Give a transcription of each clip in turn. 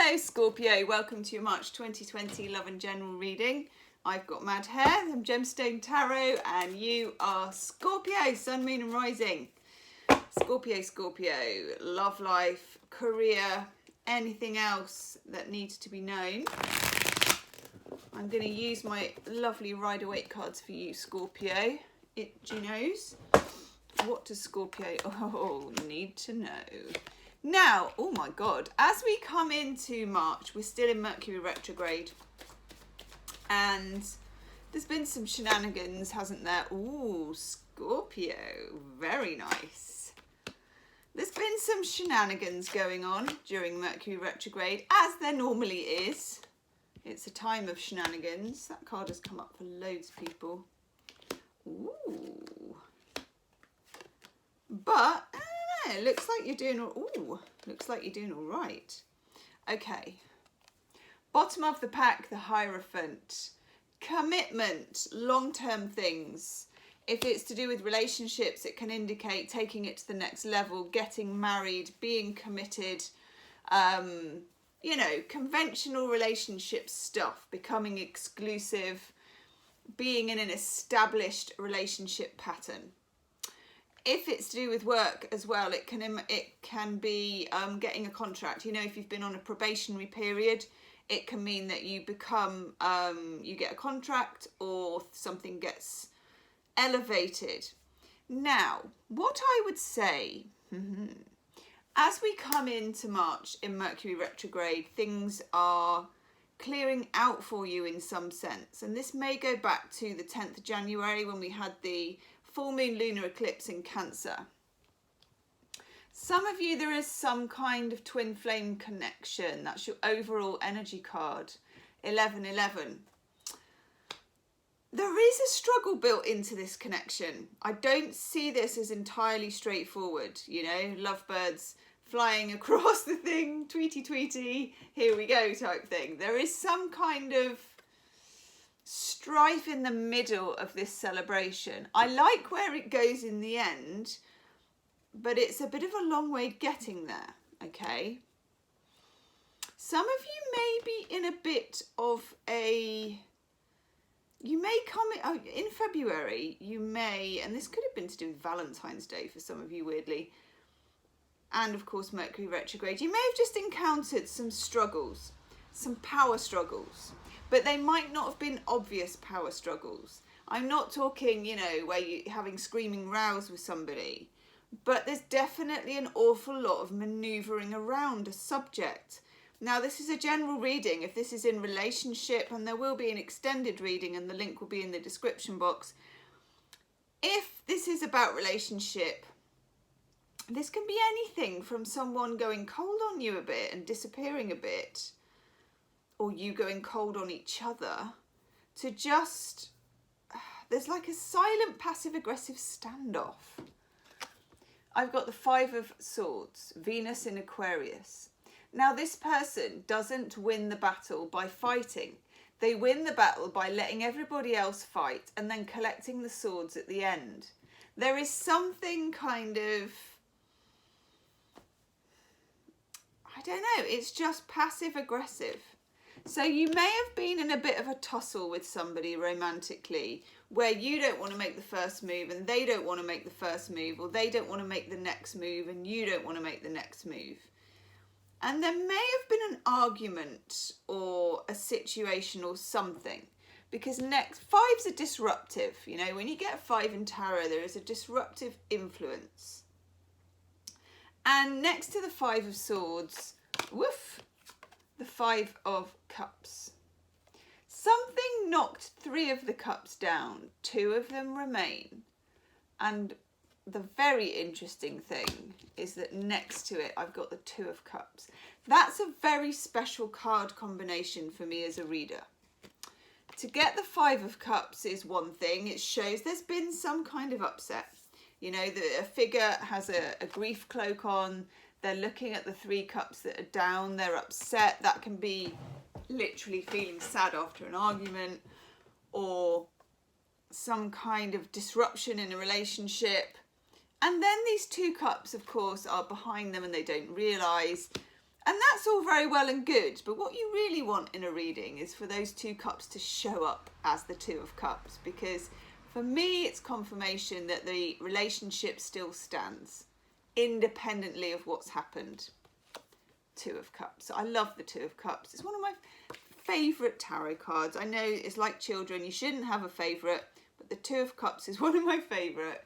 Hello Scorpio, welcome to your March 2020 Love and General reading. I've got Mad Hair, I'm Gemstone Tarot, and you are Scorpio, Sun, Moon and Rising. Scorpio, love life, career, anything else that needs to be known. I'm going to use my lovely Rider-Waite cards for you, Scorpio. Itchy nose. What does Scorpio need to know? Now, oh my God, as we come into March, we're still in Mercury Retrograde. And there's been some shenanigans, hasn't there? Ooh, Scorpio, very nice. There's been some shenanigans going on during Mercury Retrograde, as there normally is. It's a time of shenanigans. That card has come up for loads of people. Ooh. But I don't know, looks like you're doing all right. Okay. Bottom of the pack, the Hierophant. Commitment, long-term things. If it's to do with relationships, it can indicate taking it to the next level, getting married, being committed, you know, conventional relationship stuff, becoming exclusive, being in an established relationship pattern. If it's to do with work as well, it can be getting a contract. You know, if you've been on a probationary period, it can mean that you become, you get a contract or something gets elevated. Now, what I would say, as we come into March in Mercury Retrograde, things are clearing out for you in some sense. And this may go back to the 10th of January when we had the full moon lunar eclipse in Cancer. Some of you, there is some kind of twin flame connection. That's your overall energy card, 1111. There is a struggle built into this connection. I don't see this as entirely straightforward, you know, lovebirds flying across the thing, tweety tweety, here we go type thing. There is some kind of strife in the middle of this celebration. I like where it goes in the end, but it's a bit of a long way getting there, okay? Some of you may be in a bit of a, you may come in February, you may, and this could have been to do with Valentine's Day for some of you weirdly, and of course Mercury Retrograde, you may have just encountered some struggles, some power struggles. But they might not have been obvious power struggles. I'm not talking, you know, where you're having screaming rows with somebody. But there's definitely an awful lot of manoeuvring around a subject. Now, this is a general reading. If this is in relationship, and there will be an extended reading, and the link will be in the description box. If this is about relationship, this can be anything from someone going cold on you a bit and disappearing a bit, or you going cold on each other, to just, there's like a silent passive-aggressive standoff. I've got the Five of Swords, Venus in Aquarius. Now this person doesn't win the battle by fighting. They win the battle by letting everybody else fight and then collecting the swords at the end. There is something kind of, I don't know, it's just passive-aggressive. So you may have been in a bit of a tussle with somebody romantically where you don't want to make the first move and they don't want to make the first move, or they don't want to make the next move and you don't want to make the next move. And there may have been an argument or a situation or something, because fives are disruptive. You know, when you get a 5 in tarot, there is a disruptive influence. And next to the 5 of Swords, woof, the 5 of Cups. Something knocked 3 of the cups down, 2 of them remain. And the very interesting thing is that next to it, I've got the 2 of Cups. That's a very special card combination for me as a reader. To get the 5 of Cups is one thing. It shows there's been some kind of upset. You know, a figure has a grief cloak on. They're looking at the 3 cups that are down. They're upset. That can be literally feeling sad after an argument, or some kind of disruption in a relationship. And then these 2 cups, of course, are behind them and they don't realise. And that's all very well and good, but what you really want in a reading is for those 2 cups to show up as the 2 of cups, because for me it's confirmation that the relationship still stands independently of what's happened. 2 of cups. I love the 2 of cups. It's one of my favourite tarot cards. I know it's like children, you shouldn't have a favourite, but the 2 of cups is one of my favourite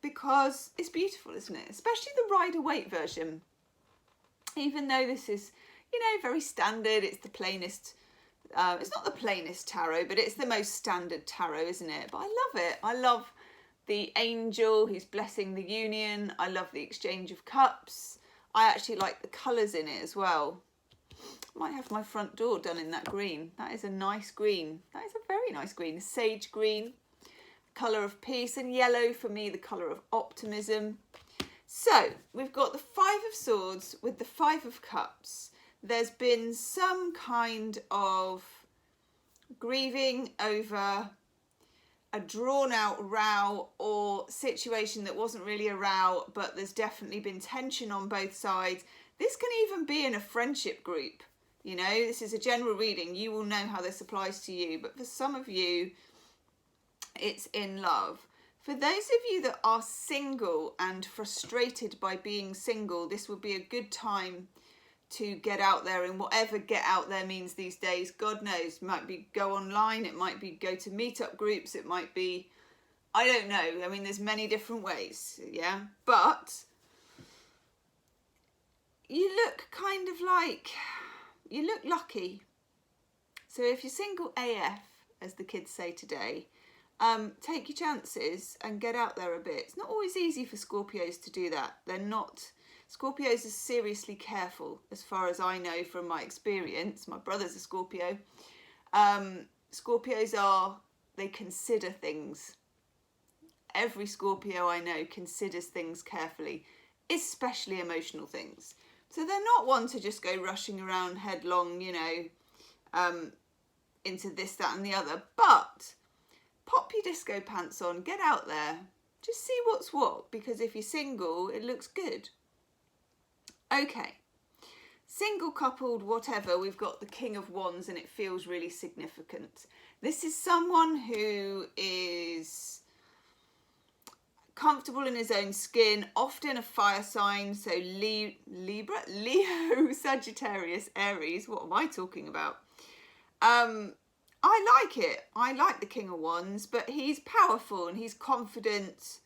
because it's beautiful, isn't it? Especially the Rider-Waite version. Even though this is, you know, very standard, it's the plainest, it's not the plainest tarot, but it's the most standard tarot, isn't it? But I love it. I love the angel who's blessing the union. I love the exchange of cups. I actually like the colours in it as well. I might have my front door done in that green. That is a nice green. That is a very nice green. Sage green, colour of peace, and yellow for me, the colour of optimism. So we've got the 5 of Swords with the 5 of Cups. There's been some kind of grieving over a drawn out row or situation that wasn't really a row, but there's definitely been tension on both sides. This can even be in a friendship group. You know, this is a general reading. You will know how this applies to you, but for some of you, it's in love. For those of you that are single and frustrated by being single, this would be a good time to get out there, and whatever get out there means these days, God knows. It might be go online, it might be go to meetup groups, it might be, I don't know. I mean, there's many different ways, yeah? But you look kind of like, you look lucky. So if you're single AF, as the kids say today, take your chances and get out there a bit. It's not always easy for Scorpios to do that. They're not, Scorpios are seriously careful, as far as I know from my experience. My brother's a Scorpio. Scorpios are, they consider things. Every Scorpio I know considers things carefully, especially emotional things. So they're not one to just go rushing around headlong, you know, into this, that and the other. But pop your disco pants on, get out there, just see what's what, because if you're single, it looks good. Okay, single, coupled, whatever, we've got the King of Wands and it feels really significant. This is someone who is comfortable in his own skin, often a fire sign, so Libra, Leo, Sagittarius, Aries, what am I talking about? I like it. I like the King of Wands, but he's powerful and he's confident.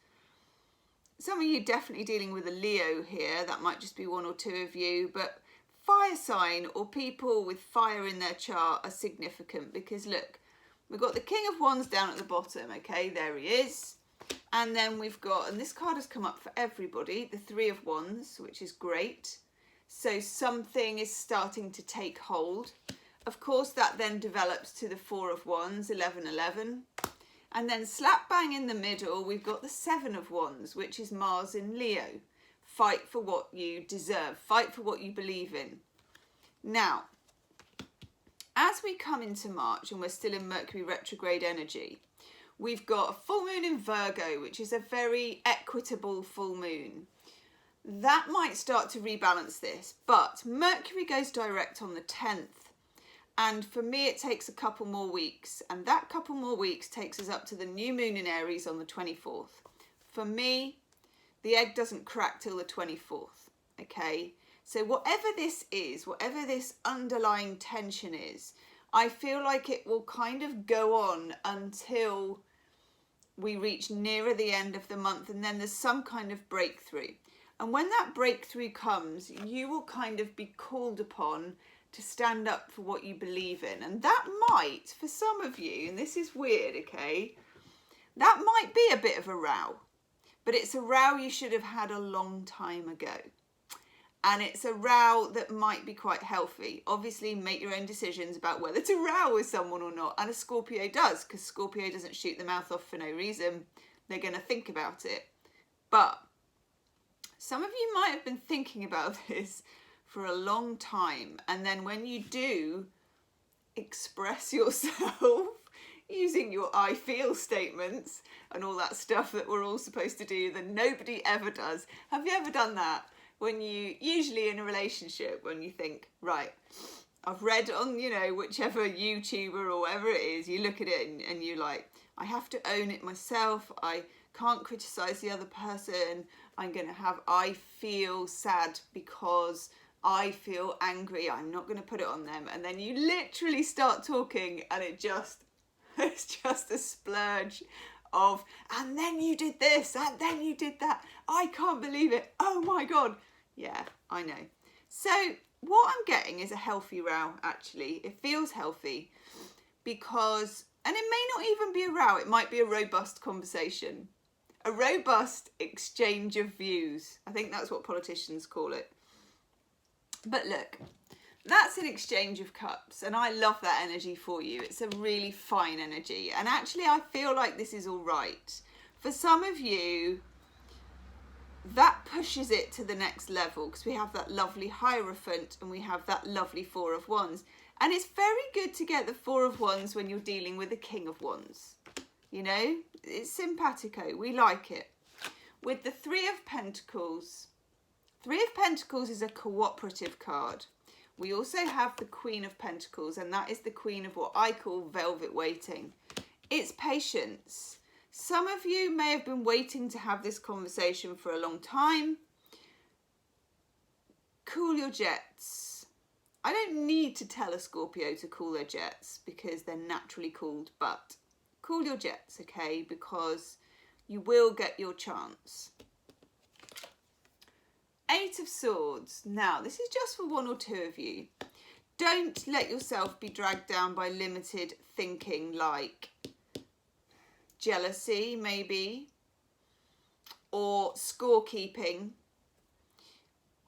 Some of you definitely dealing with a Leo here. That might just be 1 or 2 of you, but fire sign or people with fire in their chart are significant because look, we've got the King of Wands down at the bottom. Okay, there he is. And then we've got, and this card has come up for everybody, the 3 of Wands, which is great. So something is starting to take hold. Of course, that then develops to the 4 of Wands, 11-11. And then slap bang in the middle, we've got the 7 of Wands, which is Mars in Leo. Fight for what you deserve. Fight for what you believe in. Now, as we come into March and we're still in Mercury retrograde energy, we've got a full moon in Virgo, which is a very equitable full moon. That might start to rebalance this, but Mercury goes direct on the 10th. And for me, it takes a couple more weeks. And that couple more weeks takes us up to the new moon in Aries on the 24th. For me, the egg doesn't crack till the 24th. Okay? So whatever this is, whatever this underlying tension is, I feel like it will kind of go on until we reach nearer the end of the month. And then there's some kind of breakthrough. And when that breakthrough comes, you will kind of be called upon to stand up for what you believe in. And that might, for some of you, and this is weird, okay, that might be a bit of a row, but it's a row you should have had a long time ago. And it's a row that might be quite healthy. Obviously, make your own decisions about whether to row with someone or not. And a Scorpio does, because Scorpio doesn't shoot the mouth off for no reason. They're going to think about it. But some of you might have been thinking about this for a long time, and then when you do express yourself using your I feel statements and all that stuff that we're all supposed to do that nobody ever does. Have you ever done that? when you, usually in a relationship, when you think, right, I've read on, you know, whichever YouTuber or whatever it is, you look at it and you're like, I have to own it myself. I can't criticize the other person. I'm going to have, I feel sad because I feel angry. I'm not going to put it on them. And then you literally start talking and it's just a splurge of, and then you did this, and then you did that. I can't believe it. Oh my God. Yeah, I know. So what I'm getting is a healthy row, actually. It feels healthy because, and it may not even be a row, it might be a robust conversation. A robust exchange of views. I think that's what politicians call it. But look, that's an exchange of cups, and I love that energy for you. It's a really fine energy, and actually I feel like this is all right. For some of you, that pushes it to the next level because we have that lovely Hierophant and we have that lovely Four of Wands. And it's very good to get the Four of Wands when you're dealing with the King of Wands. You know, it's simpatico. We like it. With the Three of Pentacles is a cooperative card. We also have the Queen of Pentacles, and that is the Queen of what I call velvet waiting. It's patience. Some of you may have been waiting to have this conversation for a long time. Cool your jets. I don't need to tell a Scorpio to cool their jets because they're naturally cooled, but cool your jets, okay? Because you will get your chance. Eight of Swords. Now, this is just for one or two of you. Don't let yourself be dragged down by limited thinking like jealousy, maybe, or scorekeeping.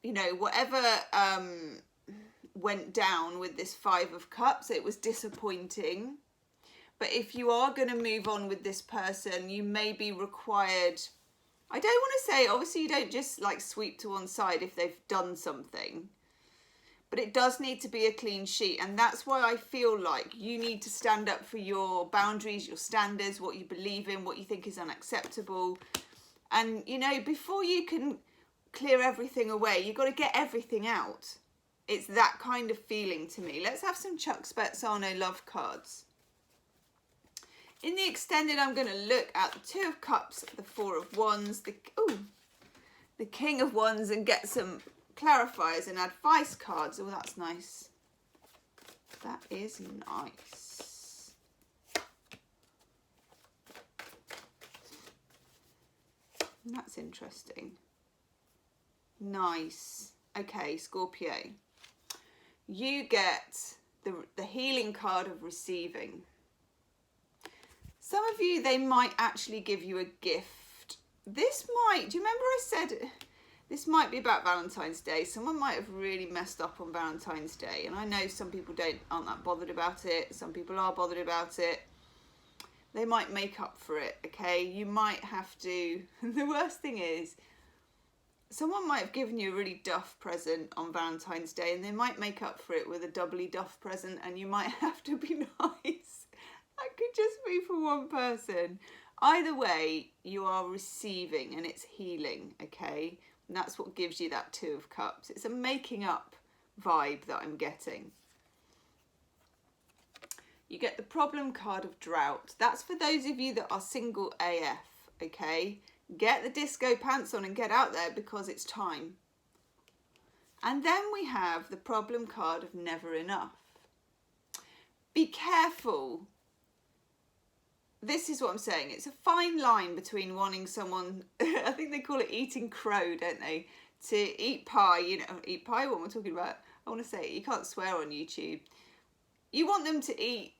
You know, whatever went down with this Five of Cups, it was disappointing. But if you are going to move on with this person, you may be required... I don't want to say, obviously you don't just like sweep to one side if they've done something, but it does need to be a clean sheet. And that's why I feel like you need to stand up for your boundaries, your standards, what you believe in, what you think is unacceptable. And, you know, before you can clear everything away, you've got to get everything out. It's that kind of feeling to me. Let's have some Chuck Spezzano love cards. In the extended, I'm going to look at the Two of Cups, the Four of Wands, the King of Wands, and get some clarifiers and advice cards. Oh, that's nice. That is nice. That's interesting. Nice. Okay, Scorpio. You get the healing card of receiving. Some of you, they might actually give you a gift. This might, do you remember I said this might be about Valentine's Day? Someone might have really messed up on Valentine's Day. And I know some people aren't that bothered about it. Some people are bothered about it. They might make up for it, okay? You might have to, the worst thing is, someone might have given you a really duff present on Valentine's Day and they might make up for it with a doubly duff present and you might have to be nice. That could just be for one person. Either way, you are receiving and it's healing, okay? And that's what gives you that Two of Cups. It's a making up vibe that I'm getting. You get the problem card of drought. That's for those of you that are single AF, okay? Get the disco pants on and get out there because it's time. And then we have the problem card of never enough. Be careful. This is what I'm saying. It's a fine line between wanting someone, I think they call it eating crow, don't they? To eat pie, you know, eat pie, what am I talking about? I want to say, you can't swear on YouTube. You want them to eat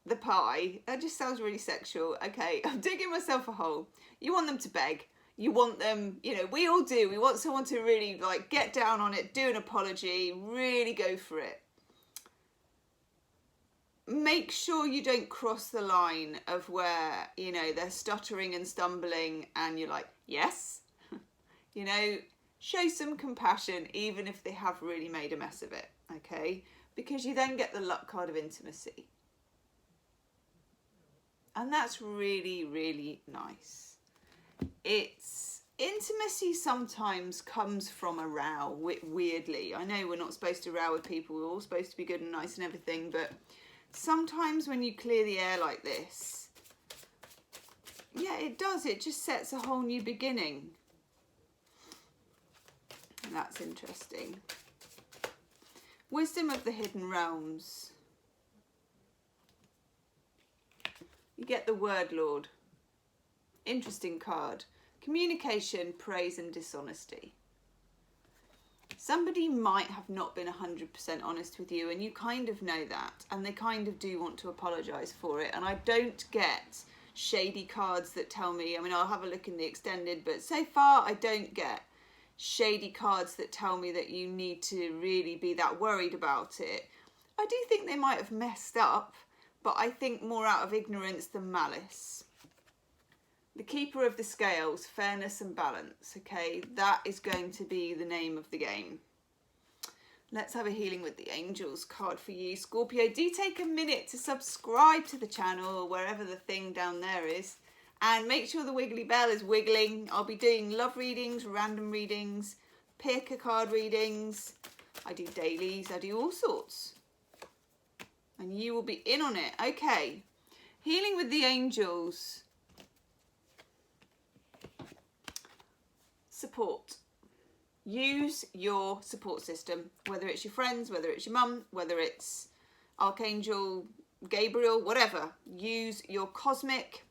the pie. That just sounds really sexual. Okay, I'm digging myself a hole. You want them to beg. You want them, you know, we all do. We want someone to really like get down on it, do an apology, really go for it. Make sure you don't cross the line of where, you know, they're stuttering and stumbling and you're like, yes, you know, show some compassion even if they have really made a mess of it, okay? Because you then get the luck card of intimacy. And that's really, really nice. It's intimacy sometimes comes from a row, weirdly. I know we're not supposed to row with people, we're all supposed to be good and nice and everything, but sometimes when you clear the air like this, yeah, it does. It just sets a whole new beginning. And that's interesting. Wisdom of the Hidden Realms. You get the Word Lord. Interesting card. Communication, praise and dishonesty. Somebody might have not been 100% honest with you, and you kind of know that, and they kind of do want to apologise for it. And I don't get shady cards that tell me, I mean, I'll have a look in the extended, but so far I don't get shady cards that tell me that you need to really be that worried about it. I do think they might have messed up, but I think more out of ignorance than malice. The Keeper of the Scales, fairness and balance, okay? That is going to be the name of the game. Let's have a Healing with the Angels card for you. Scorpio, do take a minute to subscribe to the channel or wherever the thing down there is. And make sure the wiggly bell is wiggling. I'll be doing love readings, random readings, pick a card readings. I do dailies, I do all sorts. And you will be in on it. Okay, Healing with the Angels. Support. Use your support system, whether it's your friends, whether it's your mum, whether it's Archangel Gabriel, whatever. Use your cosmic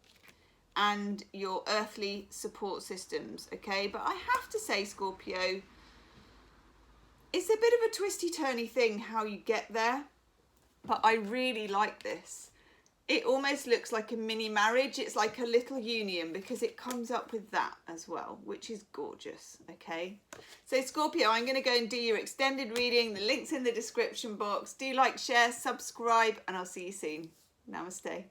and your earthly support systems, okay? But I have to say, Scorpio, it's a bit of a twisty-turny thing how you get there, but I really like this. It almost looks like a mini marriage. It's like a little union because it comes up with that as well, which is gorgeous, okay? So Scorpio, I'm going to go and do your extended reading. The link's in the description box. Do like, share, subscribe, and I'll see you soon. Namaste.